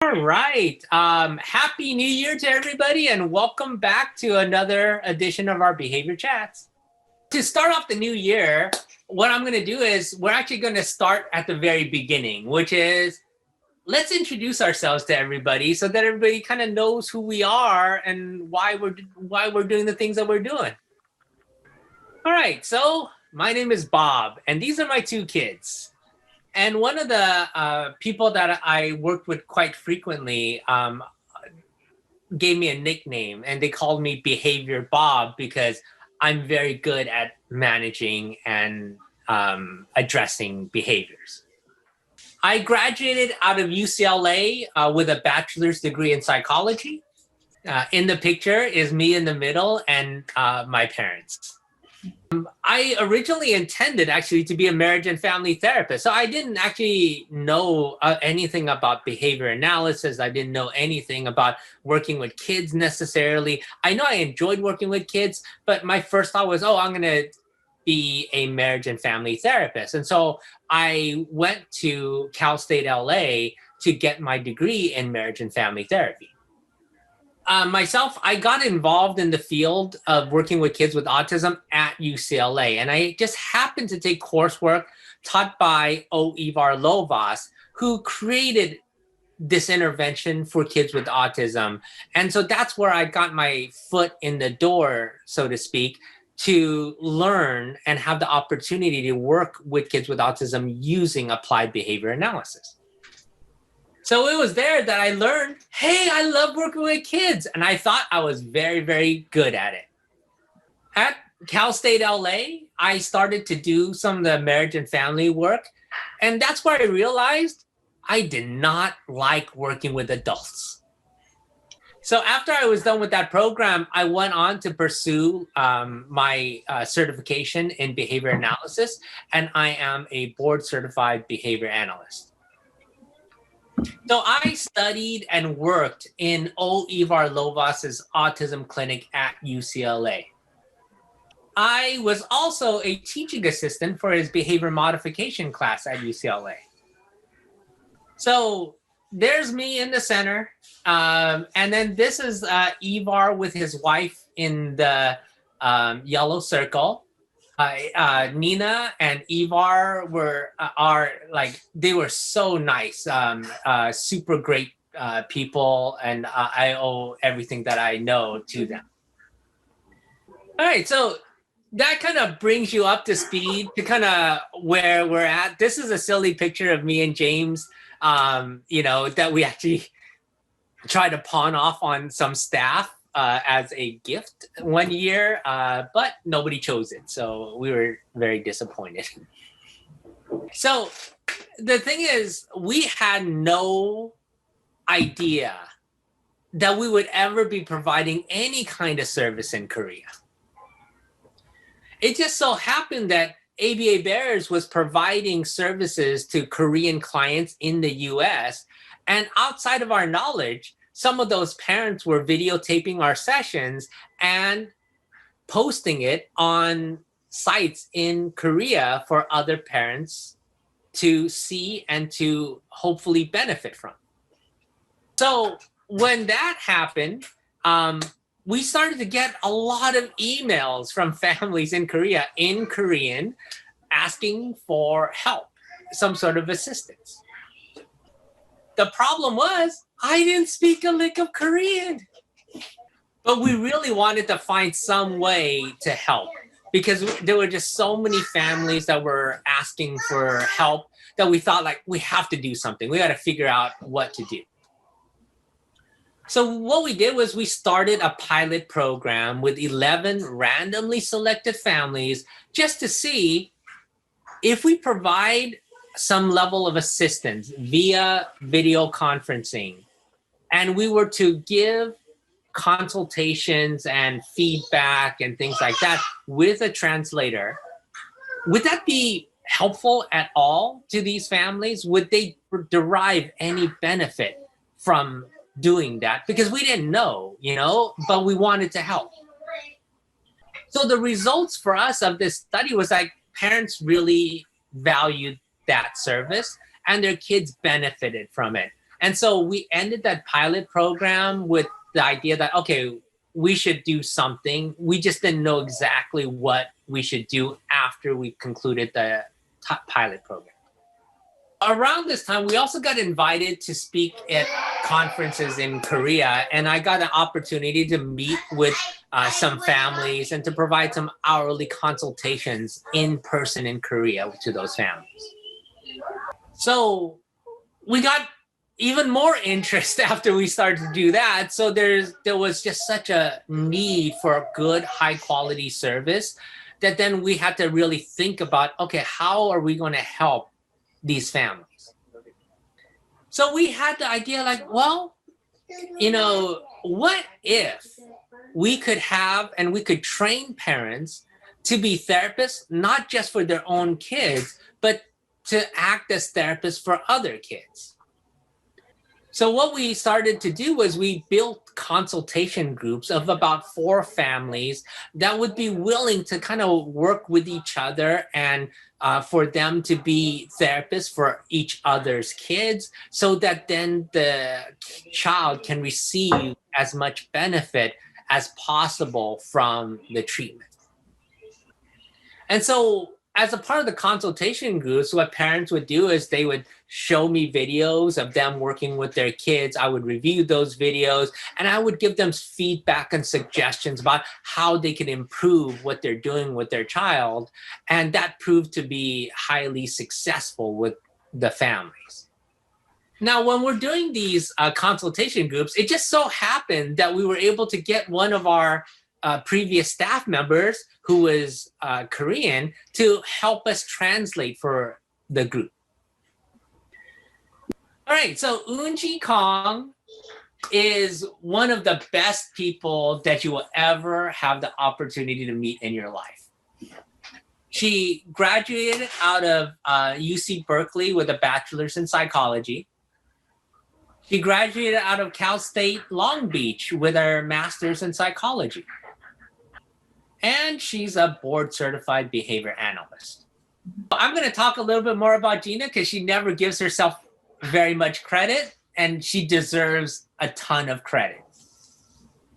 All right. Happy New Year to everybody, and welcome back to another edition of our Behavior Chats. To start off the new year, what I'm going to do is we're actually going to start at the very beginning, which is let's introduce ourselves to everybody so that everybody kind of knows who we are and why we're doing the things that we're doing. All right. So my name is Bob, and these are my two kids. And one of the people that I worked with quite frequently gave me a nickname, and they called me Behavior Bob because I'm very good at managing and addressing behaviors. I graduated out of UCLA with a bachelor's degree in psychology. In the picture is me in the middle and my parents. I originally intended actually to be a marriage and family therapist. So I didn't actually know anything about behavior analysis. I didn't know anything about working with kids necessarily. I know I enjoyed working with kids, but my first thought was, I'm going to be a marriage and family therapist. And so I went to Cal State LA to get my degree in marriage and family therapy. Myself, I got involved in the field of working with kids with autism at UCLA, and I just happened to take coursework taught by Ivar Lovaas, who created this intervention for kids with autism. And so that's where I got my foot in the door, so to speak, to learn and have the opportunity to work with kids with autism using applied behavior analysis. So it was there that I learned, hey, I love working with kids. And I thought I was very, very good at it. At Cal State LA, I started to do some of the marriage and family work. And that's where I realized I did not like working with adults. So after I was done with that program, I went on to pursue my certification in behavior analysis. And I am a board certified behavior analyst. So I studied and worked in Ivar Lovaas's autism clinic at UCLA. I was also a teaching assistant for his behavior modification class at UCLA. So there's me in the center. And then this is Ivar with his wife in the yellow circle. Nina and Ivar they were so nice, super great people, and I owe everything that I know to them. All right, so that kind of brings you up to speed to kind of where we're at. This is a silly picture of me and James, that we actually tried to pawn off on some staff as a gift one year, but nobody chose it. So we were very disappointed. So the thing is, we had no idea that we would ever be providing any kind of service in Korea. It just so happened that ABA Bears was providing services to Korean clients in the US, and outside of our knowledge, some of those parents were videotaping our sessions and posting it on sites in Korea for other parents to see and to hopefully benefit from. So when that happened, we started to get a lot of emails from families in Korea in Korean asking for help, some sort of assistance. The problem was, I didn't speak a lick of Korean. But we really wanted to find some way to help because there were just so many families that were asking for help that we thought, we have to do something. We got to figure out what to do. So what we did was we started a pilot program with 11 randomly selected families just to see if we provide some level of assistance via video conferencing, and we were to give consultations and feedback and things like that with a translator, would that be helpful at all to these families? Would they derive any benefit from doing that? Because we didn't know, but we wanted to help. So the results for us of this study was parents really valued that service and their kids benefited from it. And so we ended that pilot program with the idea that, okay, we should do something. We just didn't know exactly what we should do after we concluded the pilot program. Around this time, we also got invited to speak at conferences in Korea, and I got an opportunity to meet with some families and to provide some hourly consultations in person in Korea to those families. So we got even more interest after we started to do that. So there was just such a need for a good, high quality service that then we had to really think about, okay, how are we going to help these families? So we had the idea like, well, you know, what if we could have and we could train parents to be therapists, not just for their own kids, but to act as therapists for other kids. So what we started to do was we built consultation groups of about 4 families that would be willing to kind of work with each other and for them to be therapists for each other's kids so that then the child can receive as much benefit as possible from the treatment. And so as a part of the consultation groups, what parents would do is they would show me videos of them working with their kids. I would review those videos and I would give them feedback and suggestions about how they can improve what they're doing with their child. And that proved to be highly successful with the families. Now, when we're doing these consultation groups, it just so happened that we were able to get one of our previous staff members who was Korean to help us translate for the group. All right, so Eunji Kong is one of the best people that you will ever have the opportunity to meet in your life. She graduated out of UC Berkeley with a bachelor's in psychology. She graduated out of Cal State Long Beach with her master's in psychology. And she's a board-certified behavior analyst. I'm going to talk a little bit more about Gina because she never gives herself very much credit, and she deserves a ton of credit.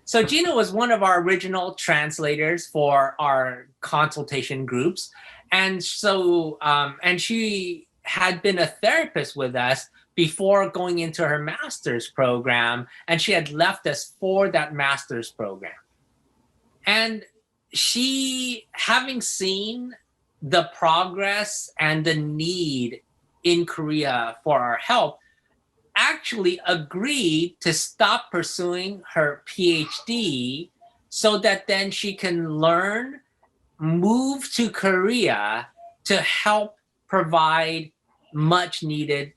So Gina was one of our original translators for our consultation groups. And so, and she had been a therapist with us before going into her master's program, and she had left us for that master's program. And she, having seen the progress and the need in Korea for our help, actually agreed to stop pursuing her PhD so that then she can learn, move to Korea to help provide much needed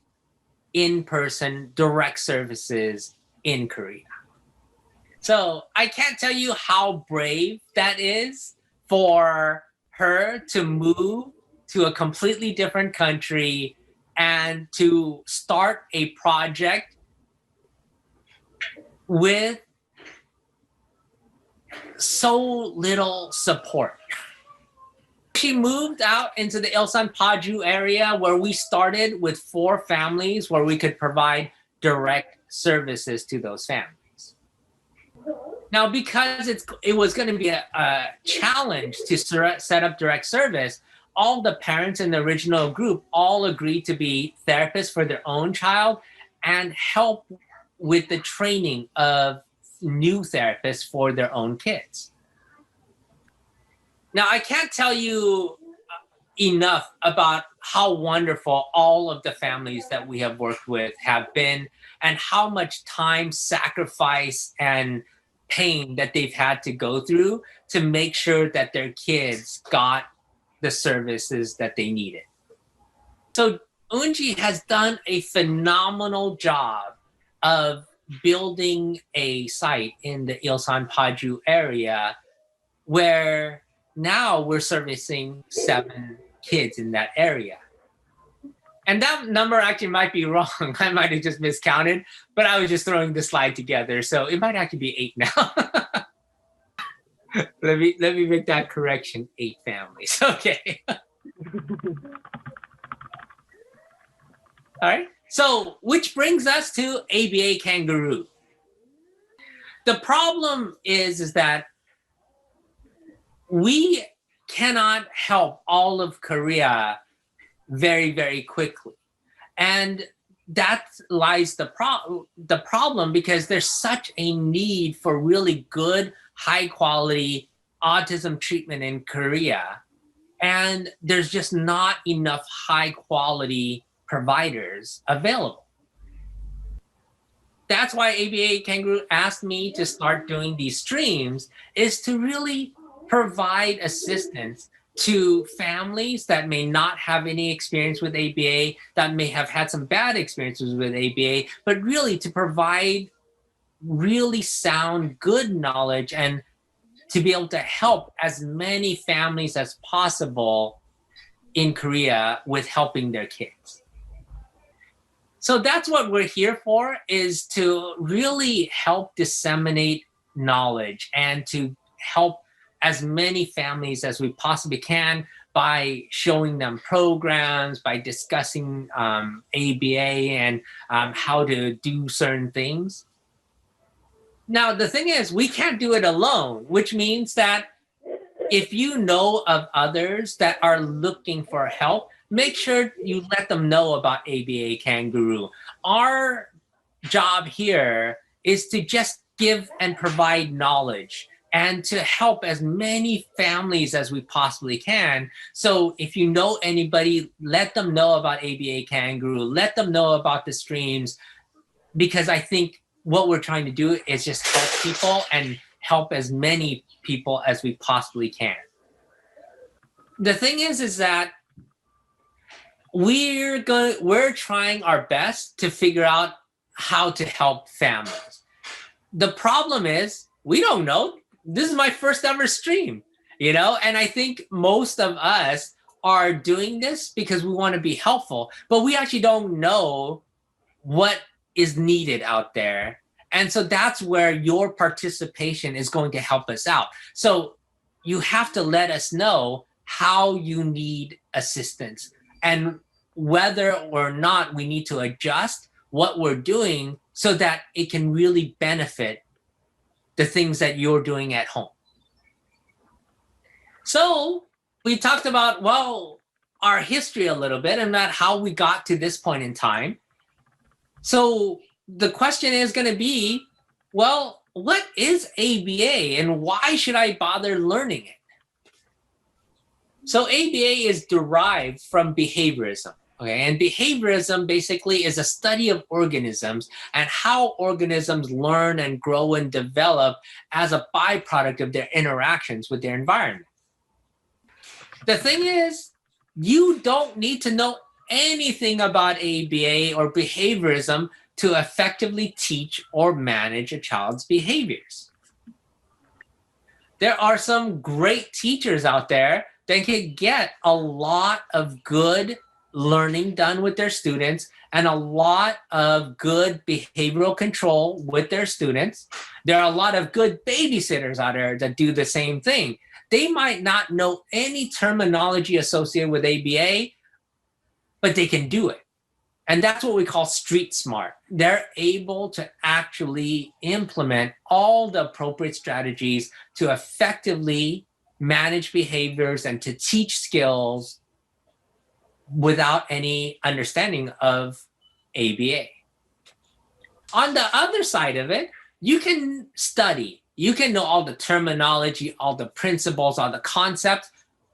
in-person direct services in Korea. So I can't tell you how brave that is for her to move to a completely different country and to start a project with so little support. She moved out into the Ilsan Paju area where we started with 4 families where we could provide direct services to those families. Now, because it was going to be a challenge to set up direct service, all the parents in the original group all agreed to be therapists for their own child and help with the training of new therapists for their own kids. Now, I can't tell you enough about how wonderful all of the families that we have worked with have been and how much time, sacrifice, and pain that they've had to go through to make sure that their kids got the services that they needed. So Eunji has done a phenomenal job of building a site in the Ilsan Paju area where now we're servicing 7 kids in that area. And that number actually might be wrong. I might have just miscounted, but I was just throwing the slide together. So it might actually be 8 now. Let me make that correction. 8 families. Okay. All right. So, which brings us to ABA Kangaroo. The problem is that we cannot help all of Korea very, very quickly. And that lies the problem, because there's such a need for really good, high quality autism treatment in Korea. And there's just not enough high quality providers available. That's why ABA Kangaroo asked me to start doing these streams, is to really provide assistance to families that may not have any experience with ABA, that may have had some bad experiences with ABA, but really to provide really sound, good knowledge and to be able to help as many families as possible in Korea with helping their kids. So that's what we're here for, is to really help disseminate knowledge and to help as many families as we possibly can by showing them programs, by discussing ABA and how to do certain things. Now, the thing is, we can't do it alone, which means that if you know of others that are looking for help, make sure you let them know about ABA Kangaroo. Our job here is to just give and provide knowledge and to help as many families as we possibly can. So if you know anybody, let them know about ABA Kangaroo, let them know about the streams, because I think what we're trying to do is just help people and help as many people as we possibly can. The thing is that we're trying our best to figure out how to help families. The problem is we don't know. This is my first ever stream, and I think most of us are doing this because we want to be helpful, but we actually don't know what is needed out there. And so that's where your participation is going to help us out. So you have to let us know how you need assistance and whether or not we need to adjust what we're doing so that it can really benefit the things that you're doing at home. So we talked about, our history a little bit and about how we got to this point in time. So the question is going to be, what is ABA and why should I bother learning it? So ABA is derived from behaviorism. Okay, and behaviorism basically is a study of organisms and how organisms learn and grow and develop as a byproduct of their interactions with their environment. The thing is, you don't need to know anything about ABA or behaviorism to effectively teach or manage a child's behaviors. There are some great teachers out there that can get a lot of good learning done with their students and a lot of good behavioral control with their students. There are a lot of good babysitters out there that do the same thing. They might not know any terminology associated with ABA, but they can do it. And that's what we call street smart. They're able to actually implement all the appropriate strategies to effectively manage behaviors and to teach skills without any understanding of ABA. On the other side of it, you can study. You can know all the terminology, all the principles, all the concepts,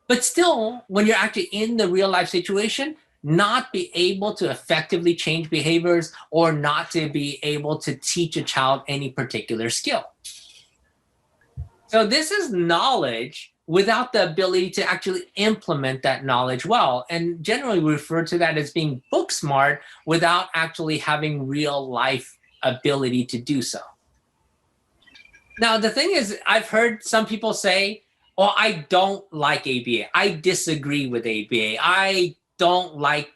but still, when you're actually in the real life situation, not be able to effectively change behaviors or not to be able to teach a child any particular skill. So this is knowledge without the ability to actually implement that knowledge well. And generally we refer to that as being book smart without actually having real life ability to do so. Now, the thing is, I've heard some people say, I don't like ABA. I disagree with ABA. I don't like,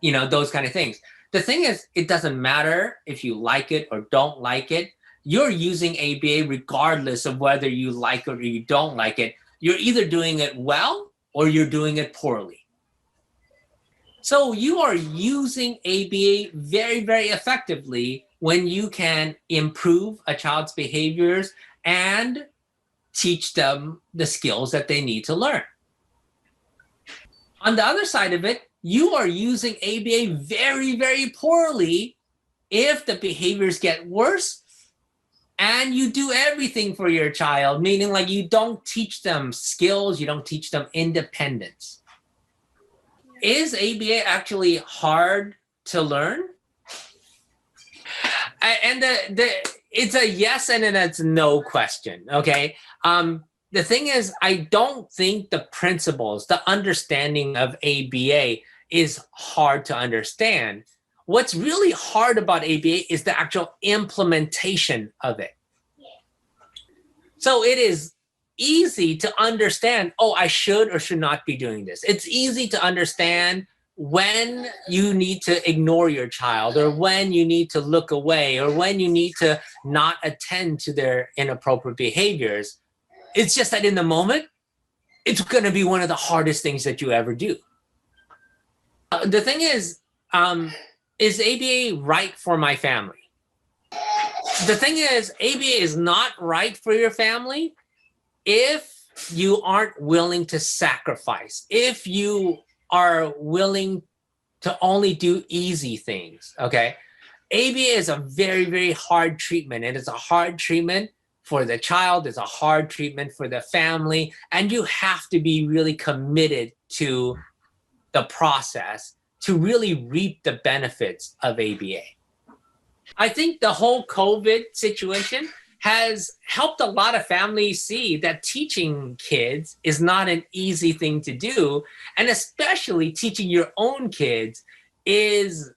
those kind of things. The thing is, it doesn't matter if you like it or don't like it. You're using ABA regardless of whether you like it or you don't like it. You're either doing it well or you're doing it poorly. So you are using ABA very, very effectively when you can improve a child's behaviors and teach them the skills that they need to learn. On the other side of it, you are using ABA very, very poorly if the behaviors get worse and you do everything for your child, meaning like you don't teach them skills, you don't teach them independence. Is ABA actually hard to learn? And it's a yes and it's no question, okay? The thing is, I don't think the principles, the understanding of ABA is hard to understand. What's really hard about ABA is the actual implementation of it. So it is easy to understand, oh, I should or should not be doing this. It's easy to understand when you need to ignore your child or when you need to look away or when you need to not attend to their inappropriate behaviors. It's just that in the moment, it's going to be one of the hardest things that you ever do. The thing is ABA right for my family? The thing is, ABA is not right for your family if you aren't willing to sacrifice, if you are willing to only do easy things, okay? ABA is a very, very hard treatment. It is a hard treatment for the child, it's a hard treatment for the family, and you have to be really committed to the process to really reap the benefits of ABA. I think the whole COVID situation has helped a lot of families see that teaching kids is not an easy thing to do, and especially teaching your own kids is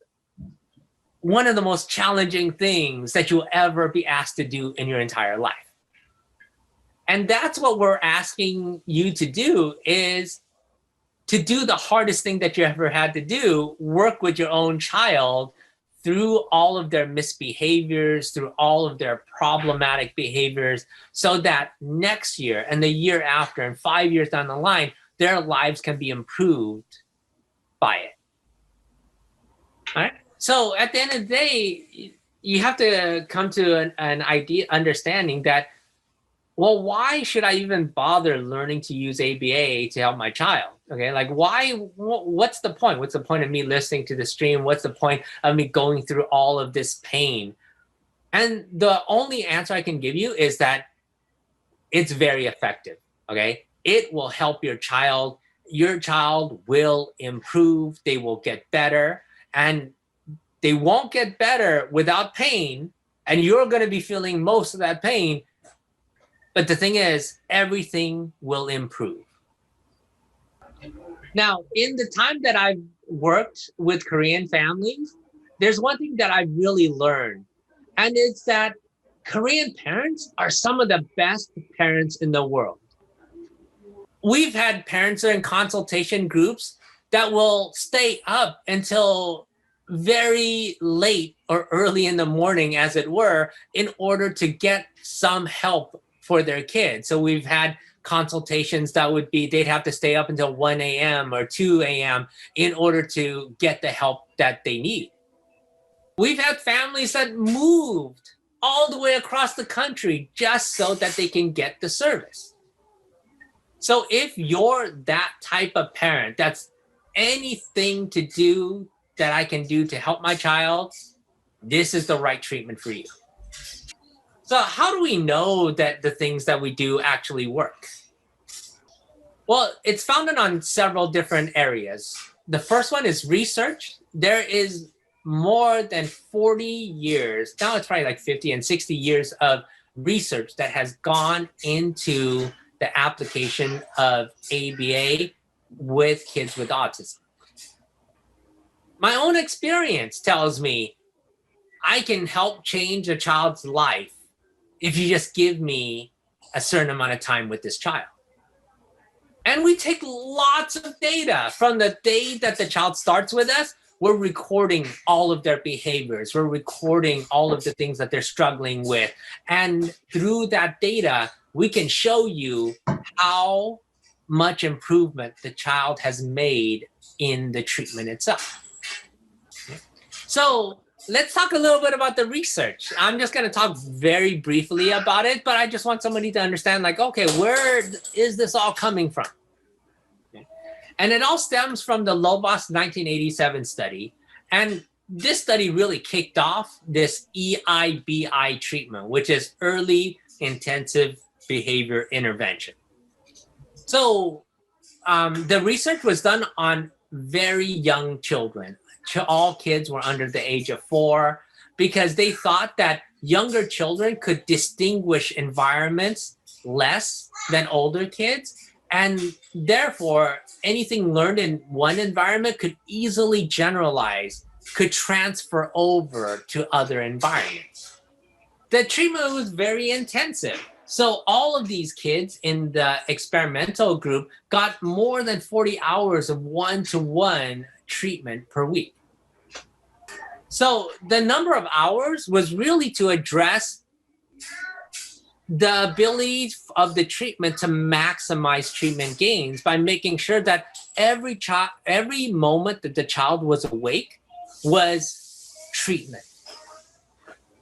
one of the most challenging things that you'll ever be asked to do in your entire life. And that's what we're asking you to do, is to do the hardest thing that you ever had to do, work with your own child through all of their misbehaviors, through all of their problematic behaviors, so that next year and the year after and 5 years down the line, their lives can be improved by it. All right? So at the end of the day, you have to come to an understanding that, well, why should I even bother learning to use ABA to help my child? Okay, like why, what's the point? What's the point of me listening to the stream? What's the point of me going through all of this pain? And the only answer I can give you is that it's very effective, okay? It will help your child. Your child will improve. They will get better. And they won't get better without pain. And you're going to be feeling most of that pain. But the thing is, everything will improve. Now, in the time that I've worked with Korean families, there's one thing that I've really learned, and it's that Korean parents are some of the best parents in the world. We've had parents in consultation groups that will stay up until very late or early in the morning, as it were, in order to get some help for their kids. So we've had consultations that would be, they'd have to stay up until 1 a.m. or 2 a.m. in order to get the help that they need. We've had families that moved all the way across the country just so that they can get the service. So if you're that type of parent, that's anything to do that I can do to help my child, this is the right treatment for you. So how do we know that the things that we do actually work? Well, it's founded on several different areas. The first one is research. There is more than 40 years, now it's probably like 50 and 60 years of research that has gone into the application of ABA with kids with autism. My own experience tells me I can help change a child's life if you just give me a certain amount of time with this child. And we take lots of data from the day that the child starts with us. We're recording all of their behaviors. We're recording all of the things that they're struggling with. And through that data, we can show you how much improvement the child has made in the treatment itself. So let's talk a little bit about the research. I'm just going to talk very briefly about it, but I just want somebody to understand, like, okay, where is this all coming from? And it all stems from the Lobos 1987 study. And this study really kicked off this EIBI treatment, which is early intensive behavior intervention. So the research was done on very young children. All kids were under the age of 4 because they thought that younger children could distinguish environments less than older kids. And therefore, anything learned in one environment could easily generalize, could transfer over to other environments. The treatment was very intensive. So all of these kids in the experimental group got more than 40 hours of one-to-one treatment per week. So the number of hours was really to address the ability of the treatment to maximize treatment gains by making sure that every moment that the child was awake was treatment.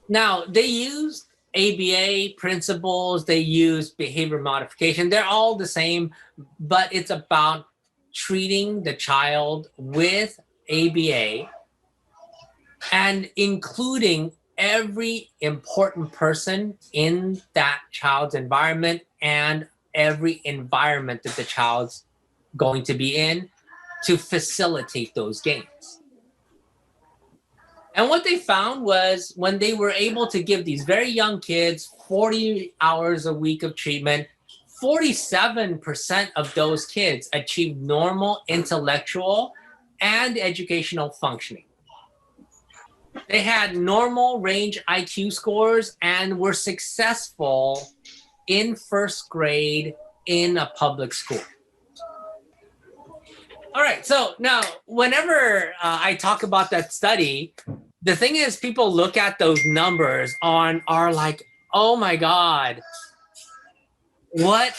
Now, they used ABA principles, they used behavior modification. They're all the same, but it's about treating the child with ABA and including every important person in that child's environment and every environment that the child's going to be in to facilitate those gains. And what they found was when they were able to give these very young kids 40 hours a week of treatment, 47% of those kids achieved normal intellectual and educational functioning. They had normal range IQ scores and were successful in first grade in a public school. All right, so now whenever I talk about that study, the thing is people look at those numbers are like, oh my God, what?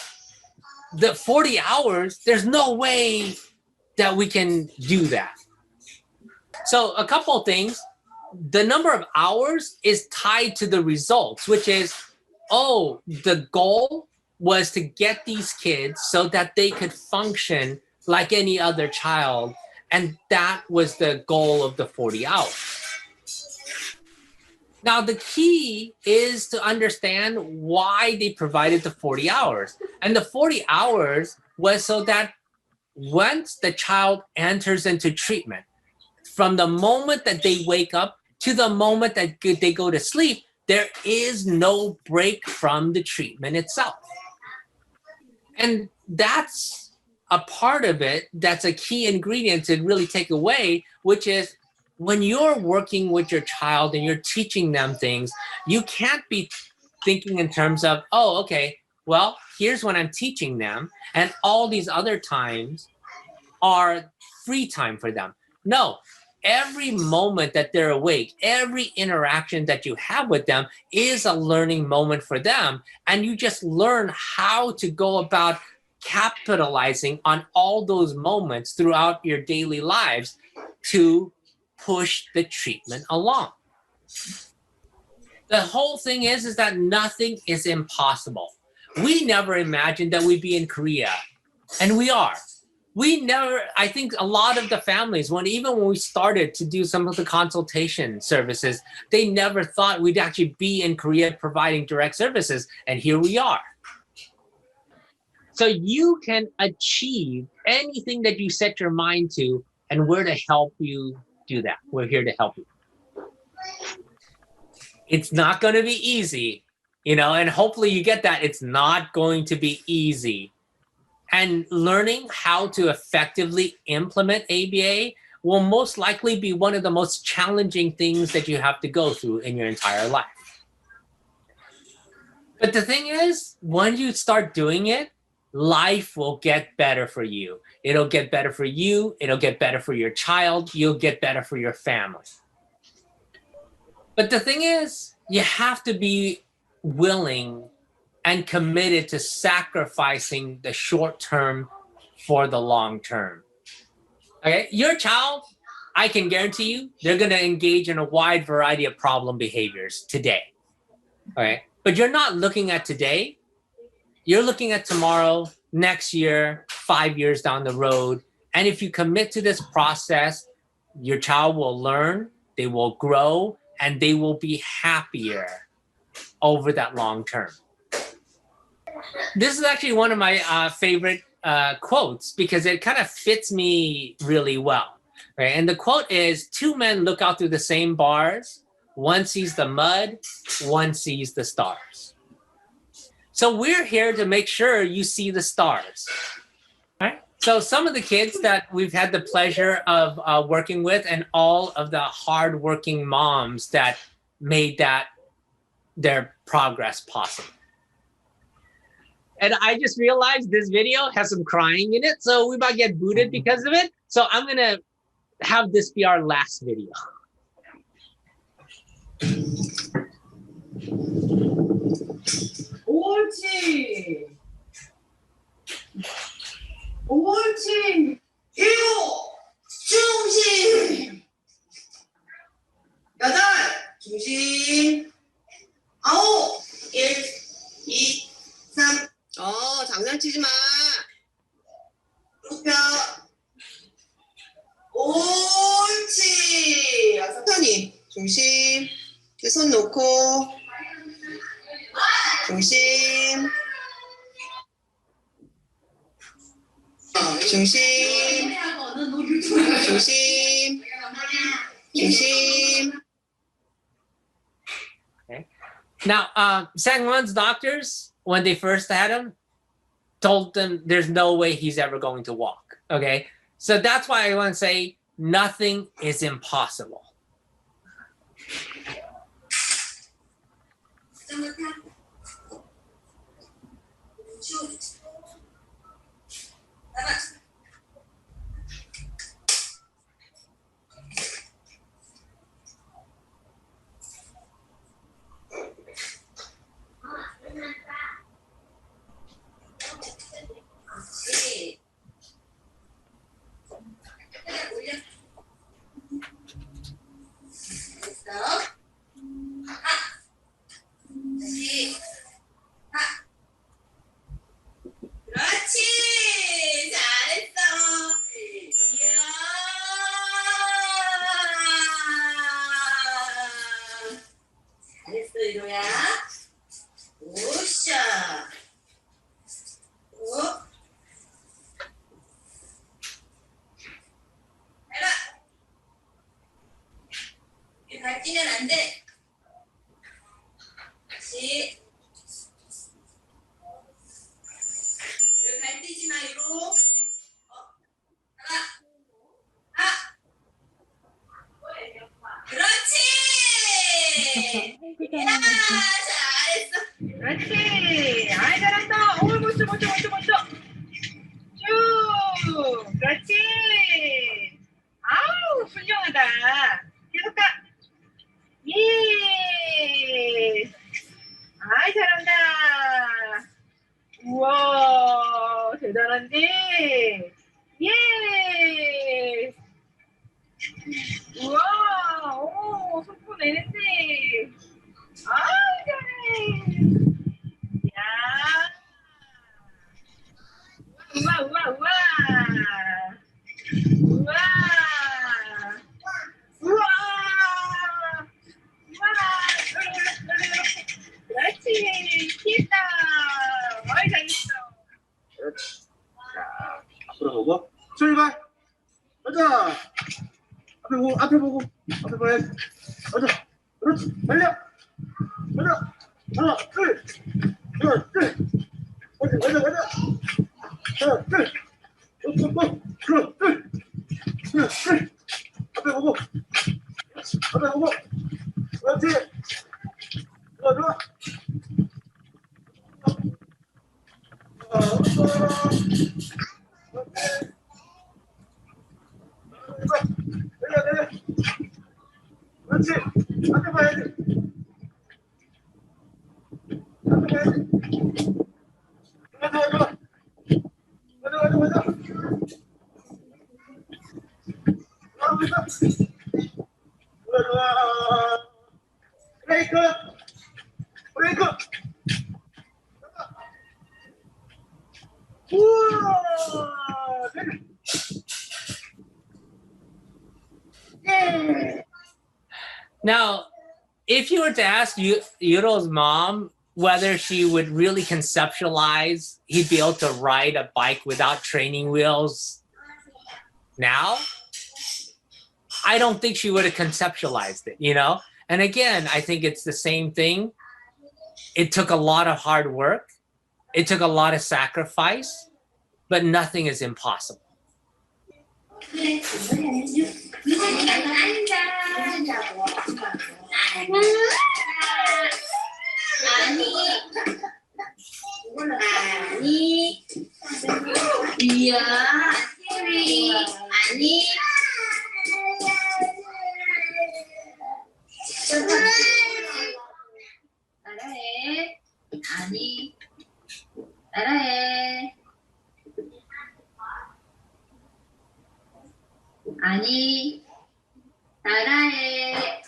The 40 hours, there's no way that we can do that. So a couple of things. The number of hours is tied to the results, which is, the goal was to get these kids so that they could function like any other child. And that was the goal of the 40 hours. Now, the key is to understand why they provided the 40 hours. And the 40 hours was so that once the child enters into treatment, from the moment that they wake up to the moment that they go to sleep, there is no break from the treatment itself. And that's a part of it that's a key ingredient to really take away, which is when you're working with your child and you're teaching them things, you can't be thinking in terms of, well, here's when I'm teaching them, and all these other times are free time for them. No. Every moment that they're awake, every interaction that you have with them is a learning moment for them. And you just learn how to go about capitalizing on all those moments throughout your daily lives to push the treatment along. The whole thing is that nothing is impossible. We never imagined that we'd be in Korea, and we are. I think a lot of the families, even when we started to do some of the consultation services, they never thought we'd actually be in Korea providing direct services. And here we are. So you can achieve anything that you set your mind to, and we're to help you do that. We're here to help you. It's not going to be easy, and hopefully you get that. It's not going to be easy. And learning how to effectively implement ABA will most likely be one of the most challenging things that you have to go through in your entire life. But the thing is, when you start doing it, life will get better for you. It'll get better for you. It'll get better for your child. You'll get better for your family. But the thing is, you have to be willing and committed to sacrificing the short term for the long term. Okay, your child, I can guarantee you, they're going to engage in a wide variety of problem behaviors today. Okay, but you're not looking at today. You're looking at tomorrow, next year, 5 years down the road. And if you commit to this process, your child will learn, they will grow, and they will be happier over that long term. This is actually one of my favorite quotes because it kind of fits me really well. Right? And the quote is, two men look out through the same bars. One sees the mud, one sees the stars. So we're here to make sure you see the stars. Right? So some of the kids that we've had the pleasure of working with and all of the hardworking moms that made that their progress possible. And I just realized this video has some crying in it, so we might get booted because of it. So I'm going to have this be our last video. 옳지. 옳지. 일곱. 중심. 여덟. 중심. 아홉. 1, 2, 3. 장난치지 마. 굽혀. 옳지. 여섯. 편히. 중심. 손 놓고. 중심. 중심. 중심. 중심. Okay. Now, Sang-won's doctors, when they first had him, told them there's no way he's ever going to walk. Okay. So that's why I want to say nothing is impossible. 발뛰면 안 돼. 다시. 여기 발 뛰지 마, 위로. 하나. 그렇지. 야, 잘했어. 그렇지. 아이, 잘한다. 멋져. 쭉. 그렇지. 아우, 훌륭하다. 계속 가. 예. 아이, 잘한다. 우와, 대단한데. 예. 우와, 오, 속도 내는데. 아이, 잘해. 야. 우와. 그렇지. 피했다. 어이, 잘했어. 그렇지. 자, 앞으로 보고 출발. 가자. 앞에 보고 봐야지. 가자. 그렇지. 달려. 가자. 하나, 둘. 하나, 둘. 가자. 하나, 둘. 하나, 둘. 앞에 보고. 그렇지. 좋아. 내려. 그렇지. 앞에 봐야지. 가자. 좋아. 브레이크. 브레이크. 우와. 예. Now, if you were to ask Yuro's mom whether she would really conceptualize he'd be able to ride a bike without training wheels now, I don't think she would have conceptualized it, you know? And again, I think it's the same thing. It took a lot of hard work. It took a lot of sacrifice, but nothing is impossible. 아니, 따라해.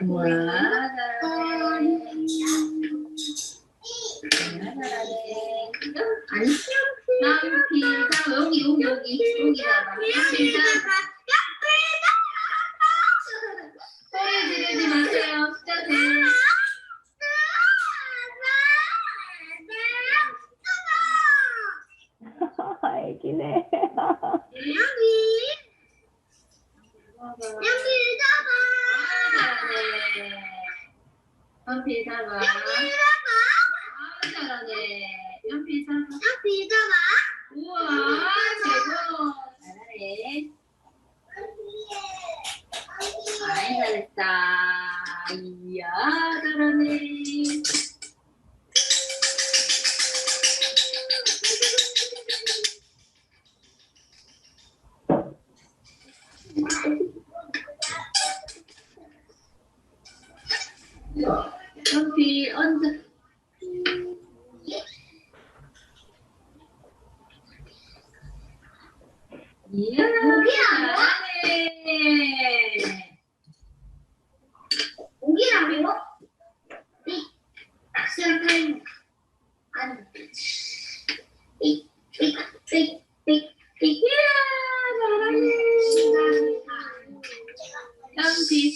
우와, 잘하네. 아니, 남피자 여기다가 남피자. 소리 지르지 마세요. 숫자 세. 애기네. 연필 잡아. 잘하네. 연필 잡아. 우와, 최고. 잘하네. 많이 잘했다. 이야, 잘하네. 연필 얹어. 이야, 잘하네. 고기랑 매워? 시험 타임 안 이야, 잘하네. 연필.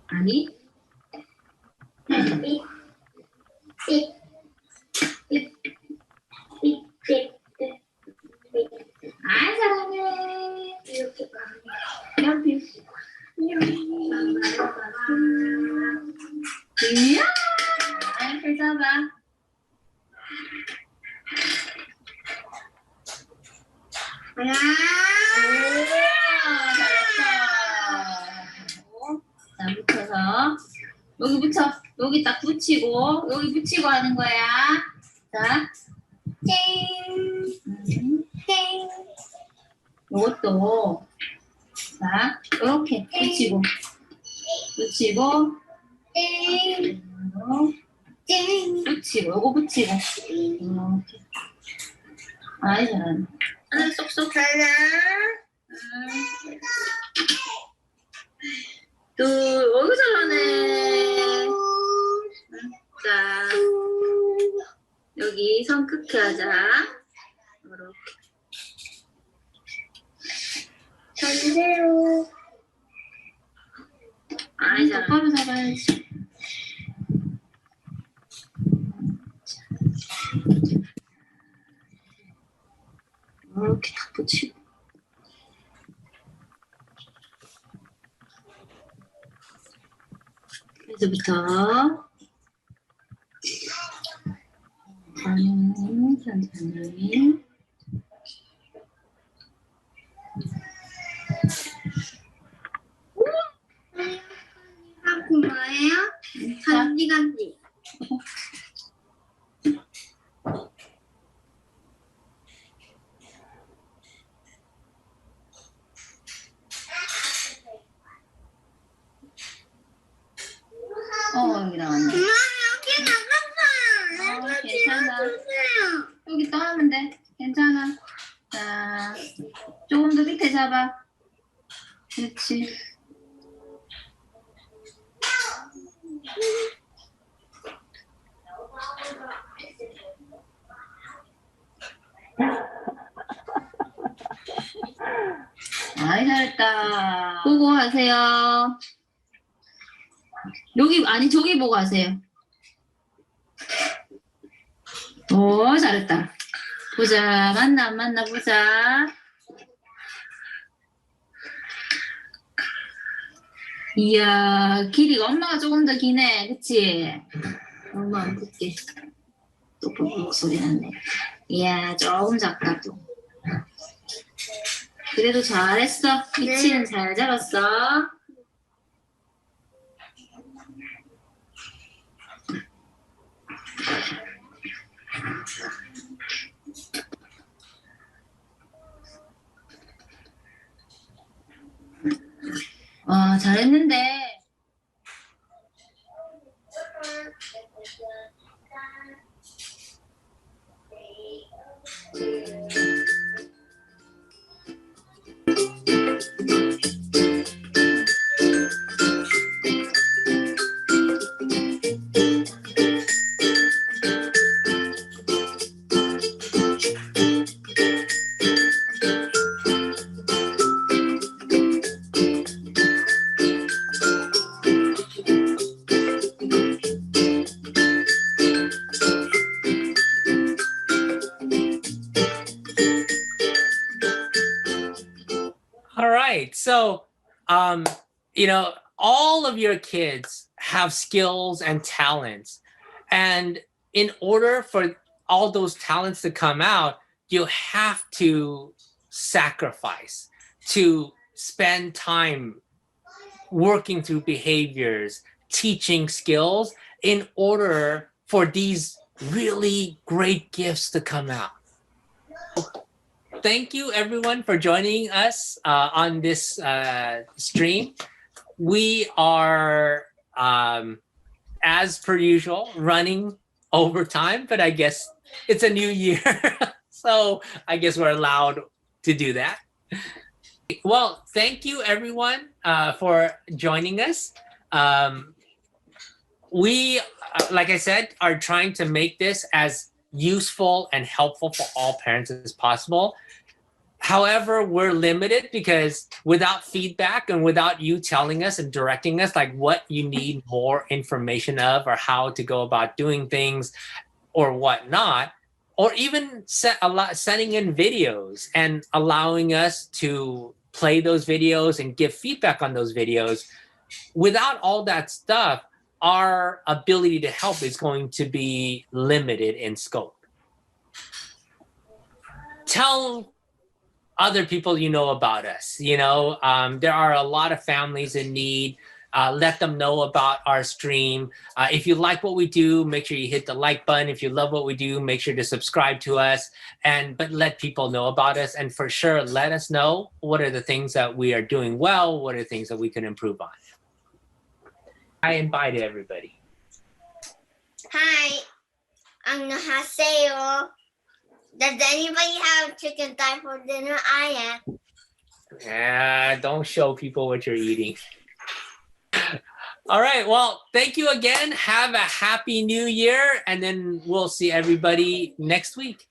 아니? 아, 잘하네. 이렇게 연필. 이야, 연필 잡아. 자, 붙여서 여기 붙여. 여기 딱 붙이고 여기 붙이고 하는 거야. 자, 땡. 요것도 자, 이렇게 붙이고 땡. 붙이고 요거 붙이고 이렇게. 아이, 잘하네. 하나 쏙쏙 하나. 둘, 어이구 잘하네. 자, 여기 선 끝에 하자. 이렇게. 전세요. 아이, 똑바로 잡아야지. 이렇게 딱 붙이고. 여기서부터 천천히. 하고 뭐예요? 간지. 잡아. 그렇지. 아이, 잘했다. 보고 하세요. 여기, 아니, 저기 보고 하세요. 오, 잘했다. 보자. 맞나, 안 맞나, 보자. 이야, 길이가 엄마가 조금 더 기네. 그치? 엄마는 굵게. 또 목소리 났네. 이야, 조금 작다, 또. 그래도 잘했어. 위치는 잘 잡았어. 잘했는데. All right. So, you know, all of your kids have skills and talents. And in order for all those talents to come out, you have to sacrifice, to spend time working through behaviors, teaching skills in order for these really great gifts to come out. Thank you everyone for joining us on this stream. We are, as per usual, running over time, but I guess it's a new year. So I guess we're allowed to do that. Well, thank you everyone for joining us. We, like I said, are trying to make this as useful and helpful for all parents as possible. However, we're limited because without feedback and without you telling us and directing us like what you need more information of or how to go about doing things or whatnot, or even sending in videos and allowing us to play those videos and give feedback on those videos, without all that stuff, our ability to help is going to be limited in scope. Tell other people you know about us. You know, there are a lot of families in need. Let them know about our stream. If you like what we do, make sure you hit the like button. If you love what we do, make sure to subscribe to us. But let people know about us. And for sure, let us know what are the things that we are doing well, what are the things that we can improve on. Hi and bye to everybody. Hi, 안녕하세요. Does anybody have chicken thigh for dinner? I am. Don't show people what you're eating. All right. Well, thank you again. Have a happy new year. And then we'll see everybody next week.